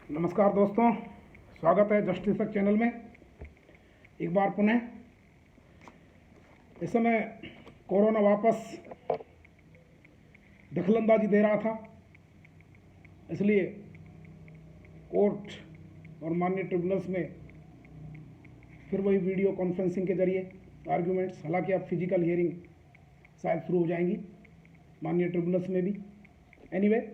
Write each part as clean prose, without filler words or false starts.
नमस्कार दोस्तों, स्वागत है जस्टिस तक चैनल में एक बार पुनः। इस समय कोरोना वापस दखलंदाजी दे रहा था, इसलिए कोर्ट और माननीय ट्रिब्यूनल्स में फिर वही वीडियो कॉन्फ्रेंसिंग के जरिए आर्ग्यूमेंट्स, हालांकि अब फिजिकल हियरिंग शायद शुरू हो जाएंगी माननीय ट्रिब्यूनल्स में भी। एनीवे,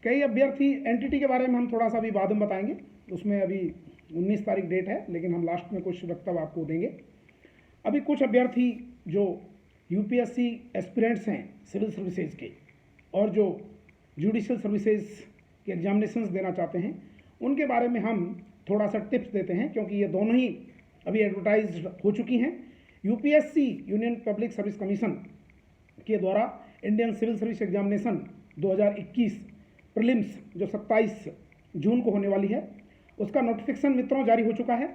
कई अभ्यर्थी एंटिटी के बारे में हम थोड़ा सा अभी बाद में बताएंगे, उसमें अभी 19 तारीख डेट है, लेकिन हम लास्ट में कुछ वक्तव्य आपको देंगे। अभी कुछ अभ्यर्थी जो यूपीएससी एस्पिरेंट्स हैं सिविल सर्विसेज के और जो जुडिशियल सर्विसेज के एग्जामिनेशंस देना चाहते हैं, उनके बारे में हम थोड़ा सा टिप्स देते हैं, क्योंकि ये दोनों ही अभी एडवर्टाइज हो चुकी हैं। UPSC Union Public Service Commission के द्वारा Indian civil service examination 2021 prelims जो 27 जून को होने वाली है, उसका नोटिफिकेशन मित्रों जारी हो चुका है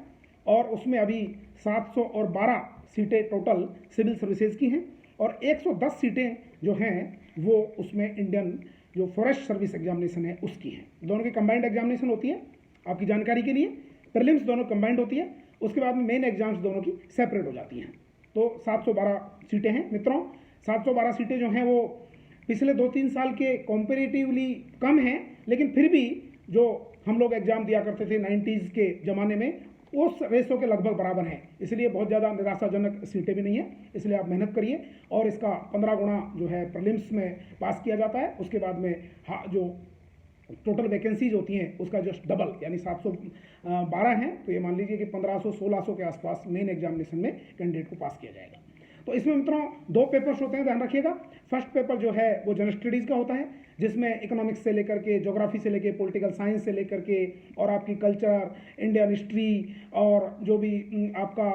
और उसमें अभी 712 सीटें टोटल सिविल सर्विसेज की हैं और 110 सीटें जो हैं वो उसमें इंडियन जो फॉरेस्ट सर्विस एग्जामिनेशन है उसकी हैं। दोनों की कंबाइंड एग्जामिनेशन होती है, आपकी जानकारी के लिए। प्रीलिम्स दोनों कंबाइंड होती है, उसके बाद में मेन एग्जाम्स दोनों की सेपरेट हो जाती हैं। तो 712 सीटें हैं मित्रों। 712 सीटें जो हैं वो पिछले 2-3 साल के कंपेरेटिवली कम हैं, लेकिन फिर भी जो हम लोग एग्जाम दिया करते थे 90s के ज़माने में, उस रेशो के लगभग बराबर हैं। इसलिए बहुत ज़्यादा निराशाजनक सीटें भी नहीं है, इसलिए आप मेहनत करिए। और इसका 15 गुना जो है प्रीलिम्स में पास किया जाता है, उसके बाद में जो टोटल वैकेंसीज होती हैं उसका जस्ट डबल यानी 712 हैं, तो ये मान लीजिए कि 1500-1600 के आसपास मेन एग्जामिनेशन में कैंडिडेट को पास किया जाएगा। तो इसमें मित्रों 2 पेपर्स होते हैं, ध्यान रखिएगा। फर्स्ट पेपर जो है वो जनरल स्टडीज़ का होता है, जिसमें इकोनॉमिक्स से लेकर के, ज्योग्राफी से लेकर, पॉलिटिकल साइंस से लेकर के और आपकी कल्चर, इंडियन हिस्ट्री और जो भी आपका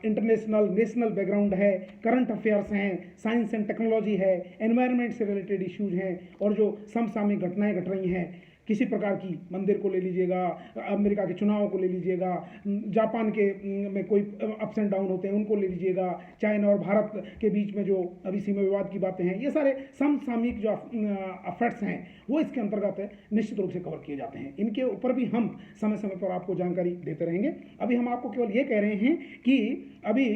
इंटरनेशनल नेशनल बैकग्राउंड है, करंट अफेयर्स हैं, साइंस एंड टेक्नोलॉजी है, एनवायरनमेंट से रिलेटेड इश्यूज हैं और जो समसामयिक घटनाएं घट रही हैं किसी प्रकार की, मंदिर को ले लीजिएगा, अमेरिका के चुनाव को ले लीजिएगा, जापान के में कोई अप्स एंड डाउन होते हैं उनको ले लीजिएगा, चाइना और भारत के बीच में जो अभी सीमा विवाद की बातें हैं, ये सारे समसामयिक जो अफेक्ट्स हैं वो इसके अंतर्गत निश्चित रूप से कवर किए जाते हैं। इनके ऊपर भी हम समय समय पर आपको जानकारी देते रहेंगे। अभी हम आपको केवल ये कह रहे हैं कि अभी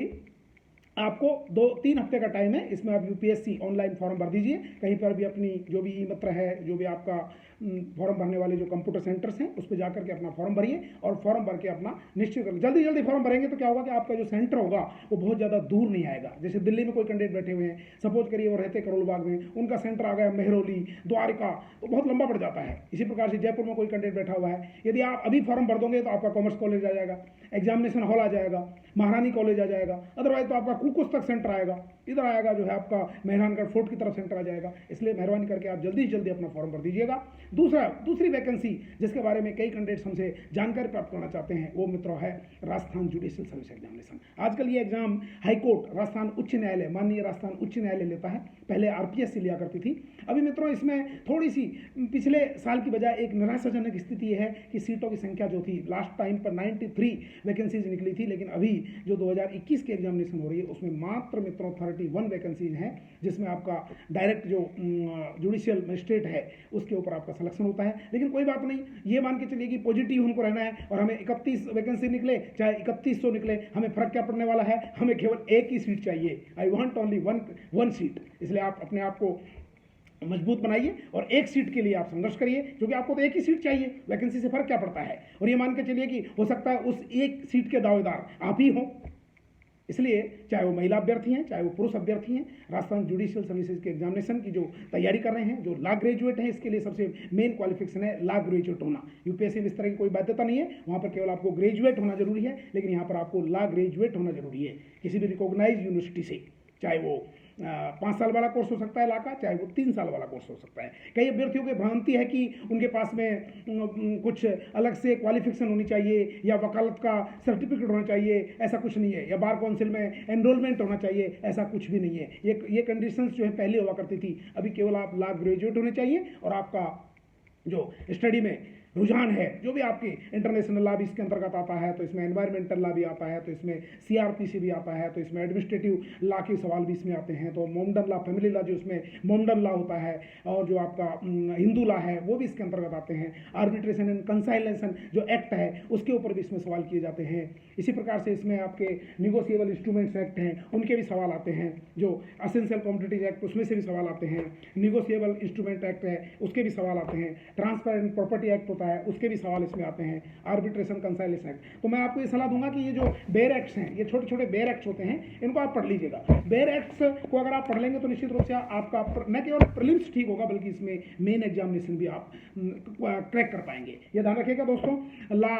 आपको 2-3 हफ्ते का टाइम है, इसमें आप यूपीएससी ऑनलाइन फॉर्म भर दीजिए। कहीं पर भी अपनी जो भी ई मित्र है, जो भी आपका फॉर्म भरने वाले जो कंप्यूटर सेंटर्स हैं उस पर जाकर के अपना फॉर्म भरिए और फॉर्म भर के अपना निश्चित कर जल्दी फॉर्म भरेंगे तो क्या होगा कि आपका जो सेंटर होगा वो बहुत ज़्यादा दूर नहीं आएगा। जैसे दिल्ली में कोई कैंडिडेट बैठे हुए हैं, सपोज करिए वो रहते करोल बाग में, उनका सेंटर आ गया मेहरौली, द्वारका, तो बहुत लंबा पड़ जाता है। इसी प्रकार से जयपुर में कोई कैंडिडेट बैठा हुआ है, यदि आप अभी फॉर्म भर दोगे तो आपका कॉमर्स कॉलेज आ जाएगा, एग्जामिनेशन हॉल आ जाएगा, महारानी कॉलेज आ जाएगा, अदरवाइज तो आपका कुकुस तक सेंटर आएगा, इधर आएगा जो है आपका मेहरानगढ़ फोर्ट की तरफ सेंटर आ जाएगा। इसलिए मेहरबानी करके आप जल्दी से जल्दी अपना फॉर्म भर दीजिएगा। दूसरी वैकेंसी जिसके बारे में कई कैंडिडेट्स हमसे जानकारी प्राप्त करना चाहते हैं वो मित्रों है राजस्थान जुडिशियल सर्विस एग्जामिनेशन। आजकल ये एग्जाम हाईकोर्ट राजस्थान उच्च न्यायालय, माननीय राजस्थान उच्च न्यायालय लेता है, पहले आरपीएससी लिया करती थी। अभी मित्रों इसमें थोड़ी सी पिछले साल की बजाय एक निराशाजनक स्थिति है कि सीटों की संख्या जो थी लास्ट टाइम पर 93 वैकेंसीज निकली थी, लेकिन अभी जो 2021 की एग्जामिनेशन हो रही है उसमें मात्र मित्रों 31 वैकेंसीज हैं, जिसमें आपका डायरेक्ट जो जुडिशियल मजिस्ट्रेट है उसके ऊपर आपका सिलेक्शन होता है। लेकिन कोई बात नहीं, ये मान के चलिए कि पॉजिटिव हमको रहना है और हमें 31 वैकेंसी निकले चाहे 3100 निकले, हमें फर्क क्या पड़ने वाला है, हमें केवल एक ही सीट चाहिए। I want only one seat. इसलिए आप अपने आप को मजबूत बनाइए और एक सीट के लिए आप संघर्ष करिए, क्योंकि आपको तो एक ही सीट चाहिए, वैकेंसी से फर्क क्या पड़ता है। और ये मान के चलिए कि हो सकता है उस एक सीट के दावेदार आप ही हों, इसलिए चाहे वो महिला अभ्यर्थी हैं चाहे वो पुरुष अभ्यर्थी हैं, राजस्थान जुडिशियल सर्विसेज के एग्जामिनेशन की जो तैयारी कर रहे हैं, जो लॉ ग्रेजुएट हैं, इसके लिए सबसे मेन क्वालिफिकेशन है लॉ ग्रेजुएट होना। यूपीएससी में इस तरह की कोई बाध्यता नहीं है, वहाँ पर केवल आपको ग्रेजुएट होना जरूरी है, लेकिन यहाँ पर आपको लॉ ग्रेजुएट होना जरूरी है किसी भी रिकॉग्नाइज यूनिवर्सिटी से। चाहे वो 5 साल वाला कोर्स हो सकता है लॉ का, चाहे वो 3 साल वाला कोर्स हो सकता है। कई अभ्यर्थियों की भ्रांति है कि उनके पास में कुछ अलग से क्वालिफिकेशन होनी चाहिए या वकालत का सर्टिफिकेट होना चाहिए, ऐसा कुछ नहीं है, या बार काउंसिल में एनरोलमेंट होना चाहिए, ऐसा कुछ भी नहीं है। ये कंडीशंस जो है पहले हुआ करती थी, अभी केवल आप लॉ ग्रेजुएट होने चाहिए और आपका जो स्टडी में रुझान है, जो भी आपके इंटरनेशनल लॉ भी इसके अंतर्गत आता है, तो इसमें एनवायरमेंटल लॉ भी आता है, तो इसमें सीआरपीसी भी आता है, तो इसमें एडमिनिस्ट्रेटिव लॉ के सवाल भी इसमें आते हैं, तो मोमडन लॉ, फैमिली लॉ जो इसमें मोमडन लॉ होता है, और जो आपका हिंदू लॉ है वो भी इसके अंतर्गत आते हैं। आर्बिट्रेशन एंड कंसाइलेशन जो एक्ट है उसके ऊपर भी इसमें सवाल किए जाते हैं। इसी प्रकार से इसमें आपके निगोशिएबल इंस्ट्रूमेंट्स एक्ट हैं, उनके भी सवाल आते हैं। जो असेंशियल कमोडिटीज एक्ट उसमें से भी सवाल आते हैं। निगोशिएबल इंस्ट्रूमेंट एक्ट है उसके भी सवाल आते हैं। ट्रांसफर एंड प्रॉपर्टी एक्ट होता है उसके भी सवाल इसमें आते हैं। Arbitration conciliation act. तो मैं आपको ये सलाह दूंगा कि ये जो बेयर एक्ट्स हैं, ये छोटे छोटे बेयर एक्ट्स होते हैं, इनको आप पढ़ लीजिएगा। बेयर एक्ट्स को अगर आप पढ़ लेंगे तो निश्चित रूप से आपका न केवल प्रीलिम्स ठीक होगा बल्कि इसमें मेन एग्जामिनेशन भी आप क्रैक कर पाएंगे। ये ध्यान रखिएगा दोस्तों। लॉ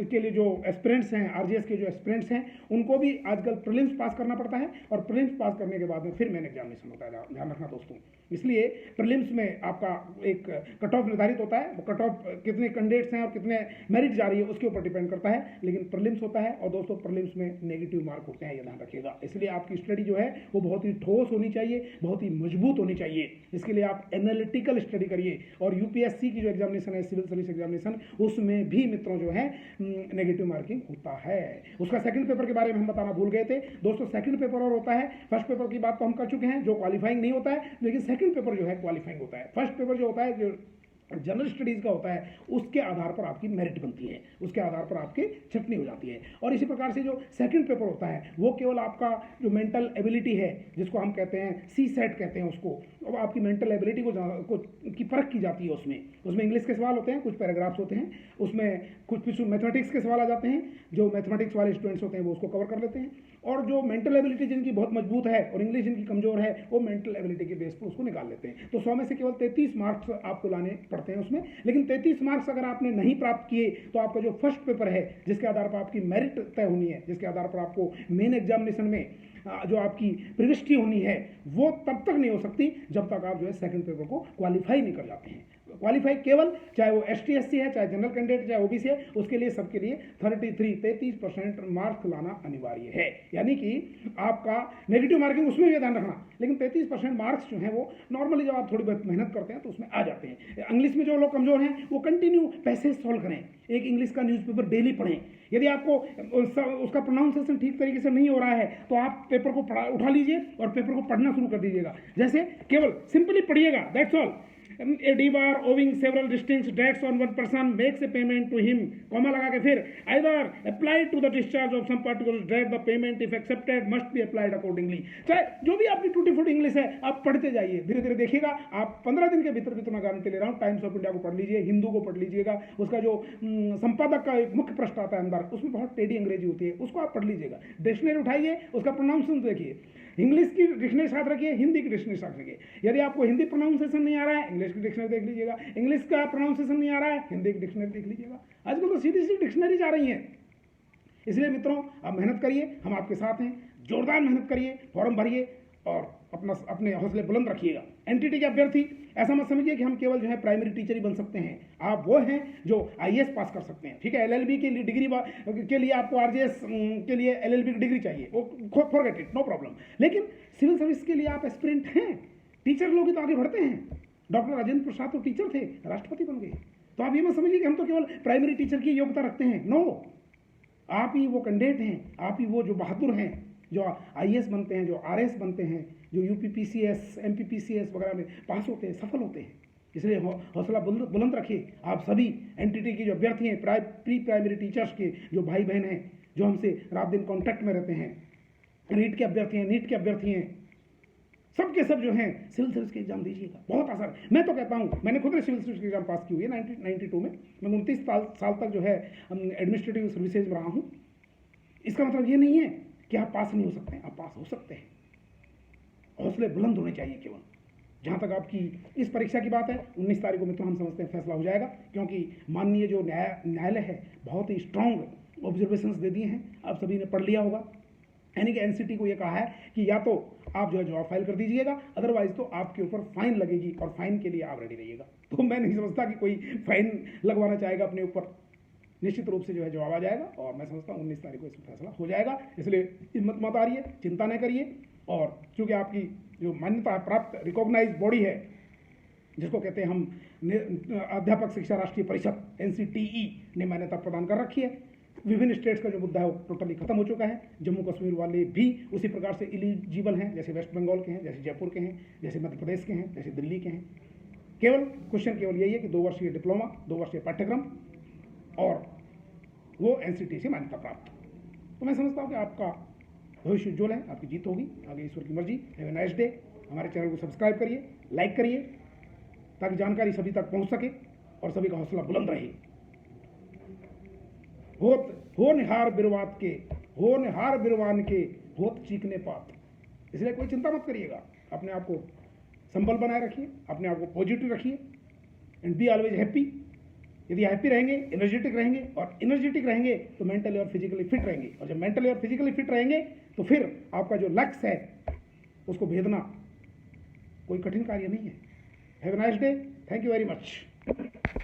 के लिए जो एस्पिरेंट्स हैं, आरजीएस के जो एस्पिरेंट्स हैं, उनको भी आजकल प्रीलिम्स पास करना पड़ता है और प्रीलिम्स पास करने के बाद में फिर मेन एग्जामिनेशन होता है। ध्यान रखना दोस्तों। इसलिए प्रीलिम्स में आपका एक कट ऑफ निर्धारित होता है। वो कट ऑफ कितने कैंडिडेट्स हैं और कितने मेरिट जा रही है उसके ऊपर डिपेंड करता है, लेकिन प्रीलिम्स होता है। और दोस्तों प्रीलिम्स में नेगेटिव मार्क होते हैं, ये ध्यान रखिएगा। इसलिए आपकी स्टडी जो है वो बहुत ही ठोस होनी चाहिए, बहुत ही मजबूत होनी चाहिए। इसके लिए आप एनालिटिकल स्टडी करिए। और यूपीएससी की जो एग्जामिनेशन है, सिविल सर्विस एग्जामिनेशन, उसमें भी मित्रों जो है नेगेटिव मार्किंग होता है। उसका सेकंड पेपर के बारे में हम बताना भूल गए थे दोस्तों। सेकंड पेपर और होता है, फर्स्ट पेपर की बात तो हम कर चुके हैं जो क्वालिफाइंग नहीं होता है, लेकिन सेकंड पेपर जो है क्वालिफाइंग होता है। फर्स्ट पेपर जो होता है, जो जनरल स्टडीज का होता है, उसके आधार पर आपकी मेरिट बनती है, उसके आधार पर आपकी छटनी हो जाती है। और इसी प्रकार से जो सेकंड पेपर होता है वो केवल आपका जो मेंटल एबिलिटी है, जिसको हम कहते हैं सी सेट कहते हैं उसको, अब आपकी मेंटल एबिलिटी को की परख की जाती है। उसमें इंग्लिश के सवाल होते हैं, कुछ पैराग्राफ्स होते हैं, उसमें कुछ मैथमेटिक्स के सवाल आ जाते हैं। जो मैथमेटिक्स वाले स्टूडेंट्स होते हैं वो उसको कवर कर लेते हैं। और जो मेंटल एबिलिटी जिनकी बहुत मजबूत है और इंग्लिश जिनकी कमजोर है, वो मेंटल एबिलिटी के बेस पर उसको निकाल लेते हैं। तो 100 में से केवल 33 मार्क्स आपको लाने पड़ते हैं उसमें। लेकिन 33 मार्क्स अगर आपने नहीं प्राप्त किए तो आपका जो फर्स्ट पेपर है, जिसके आधार पर आपकी मेरिट तय होनी है, जिसके आधार पर आपको मेन एग्जामिनेशन में जो आपकी प्रविष्टि होनी है, वो तब तक नहीं हो सकती जब तक आप जो है सेकंड पेपर को क्वालिफाई नहीं कर जाते हैं। क्वालिफाई केवल चाहे वो एसटी एससी है, चाहे जनरल कैंडिडेट, चाहे ओबीसी है, उसके लिए सबके लिए 33% मार्क्स लाना अनिवार्य है। यानी कि आपका नेगेटिव मार्किंग उसमें भी ध्यान रखना, लेकिन 33% मार्क्स जो है वो नॉर्मली जब आप थोड़ी बहुत मेहनत करते हैं तो उसमें आ जाते हैं। इंग्लिश में जो लोग कमजोर हैं वो कंटिन्यू पैसेज सॉल्व करें, एक इंग्लिश का न्यूज़पेपर डेली पढ़ें। यदि आपको उसका प्रोनाउंसिएशन ठीक तरीके से नहीं हो रहा है तो आप पेपर को उठा लीजिए और पेपर को पढ़ना शुरू कर दीजिएगा। जैसे केवल सिंपली पढ़िएगा, that's all. A D-bar owing several distinct debts on one person makes a payment to him, comma लगा के फिर either applied to the discharge of some particular debt, the payment if accepted must be applied accordingly। चाहे जो भी आपकी टूटी फूटी English है आप पढ़ते जाइए, धीरे धीरे देखिएगा। आप 15 दिन के भीतर मैं गारंटी ले रहा हूँ, टाइम्स ऑफ इंडिया को पढ़ लीजिए, हिंदू को पढ़ लीजिएगा। उसका जो संपादक का एक मुख्य पृष्ठ आता है अंदर, उसमें बहुत टेढ़ी अंग्रेजी होती है, उसको आप पढ़ लीजिएगा। डिक्शनरी उठाइए, उसका प्रोनाउंसिएशन देखिए, इंग्लिश की डिक्शनरी साथ रखिए, हिंदी की डिक्शनरी साथ रखिए। यदि आपको हिंदी प्रोनाउंसिएशन नहीं आ रहा है, इंग्लिश की डिक्शनरी देख लीजिएगा। इंग्लिश का प्रोनाउंसिएशन नहीं आ रहा है, हिंदी की डिक्शनरी देख लीजिएगा। आजकल तो सीधी सी डिक्शनरी आ रही हैं। इसलिए मित्रों आप मेहनत करिए, हम आपके साथ हैं। जोरदार मेहनत करिए, फॉर्म भरिए और अपने हौसले बुलंद रखिएगा। एनटीटी के अभ्यर्थी ऐसा मत समझिए कि हम केवल जो है प्राइमरी टीचर ही बन सकते हैं। आप वो हैं जो आईएएस पास कर सकते हैं, ठीक है। एलएलबी के लिए डिग्री के लिए आपको आरजीएस के लिए एलएलबी की डिग्री चाहिए, वो फॉरगेट इट, नो प्रॉब्लम। लेकिन सिविल सर्विस के लिए आप एस्पिरेंट हैं, टीचर लोग ही तो आगे बढ़ते हैं। डॉक्टर राजेंद्र प्रसाद तो टीचर थे, राष्ट्रपति बन गए। तो आप ये मत समझिए कि हम तो केवल प्राइमरी टीचर की योग्यता रखते हैं, नो। आप ही वो कैंडिडेट हैं, आप ही वो जो बहादुर हैं, जो आईएएस बनते हैं, जो आरएस बनते हैं, जो यूपीपीसीएस एमपीपीसीएस वगैरह में पास होते हैं, सफल होते हैं। इसलिए हौसला बुलंद रखिए। आप सभी एनटीटी के जो अभ्यर्थी हैं, प्री प्राइमरी टीचर्स के जो भाई बहन हैं, जो हमसे रात दिन कॉन्टैक्ट में रहते हैं, रीट के अभ्यर्थी हैं, नीट के अभ्यर्थी हैं, सब के सब जो हैं सिविल सर्विस के एग्जाम दीजिएगा, बहुत आसान है। मैं तो कहता हूँ, मैंने खुद सिविल सर्विस के एग्जाम पास की हुई है 1992 में। मैं 29 साल तक जो है एडमिनिस्ट्रेटिव सर्विसेज में रहा हूँ। इसका मतलब ये नहीं है कि आप पास नहीं हो सकते हैं, आप पास हो सकते हैं। हौसले बुलंद होने चाहिए केवल। जहाँ तक आपकी इस परीक्षा की बात है, 19 तारीख को मित्रों हम समझते हैं फैसला हो जाएगा, क्योंकि माननीय जो न्यायालय है बहुत ही स्ट्रॉन्ग ऑब्जर्वेशंस दे दिए हैं। आप सभी ने पढ़ लिया होगा। यानी कि एनसीटी को ये कहा है कि या तो आप जो है जवाब फाइल कर दीजिएगा, अदरवाइज तो आपके ऊपर फाइन लगेगी और फाइन के लिए आप रेडी रहिएगा। तो मैं नहीं समझता कि कोई फाइन लगवाना चाहेगा अपने ऊपर। निश्चित रूप से जो है जवाब आ जाएगा और मैं समझता हूँ 19 तारीख को इसमें फैसला हो जाएगा। इसलिए हिम्मत मत हारिए, चिंता न करिए। और चूँकि आपकी जो मान्यता प्राप्त रिकॉग्नाइज बॉडी है जिसको कहते हैं हम अध्यापक शिक्षा राष्ट्रीय परिषद NCTE ने मान्यता प्रदान कर रखी है। विभिन्न स्टेट्स का जो मुद्दा है वो टोटली खत्म हो चुका है। जम्मू कश्मीर वाले भी उसी प्रकार से एलिजिबल हैं, जैसे वेस्ट बंगाल के हैं, जैसे जयपुर के हैं, जैसे मध्य प्रदेश के हैं, जैसे दिल्ली के हैं। केवल क्वेश्चन केवल यही है कि 2 वर्षीय डिप्लोमा, 2 वर्षीय पाठ्यक्रम और वो NCTE से मान्यता प्राप्त। तो मैं समझता हूँ कि आपका भविष्य उज्ज्वल है, आपकी जीत होगी, आगे ईश्वर की मर्जी। Have a nice day. हमारे चैनल को सब्सक्राइब करिए, लाइक करिए, ताकि जानकारी सभी तक पहुँच सके और सभी का हौसला बुलंद रहे। हो निहार बिरवान के होत चीखने पात। इसलिए कोई चिंता मत करिएगा, अपने आप को संबल बनाए रखिए, अपने आप को पॉजिटिव रखिए एंड बी ऑलवेज हैप्पी। यदि हैप्पी रहेंगे, एनर्जेटिक रहेंगे, और एनर्जेटिक रहेंगे तो मेंटली और फिजिकली फिट रहेंगे, और जब मेंटली और फिजिकली फिट रहेंगे तो फिर आपका जो लक्ष्य है उसको भेदना कोई कठिन कार्य नहीं है। Have a nice day. Thank you very much.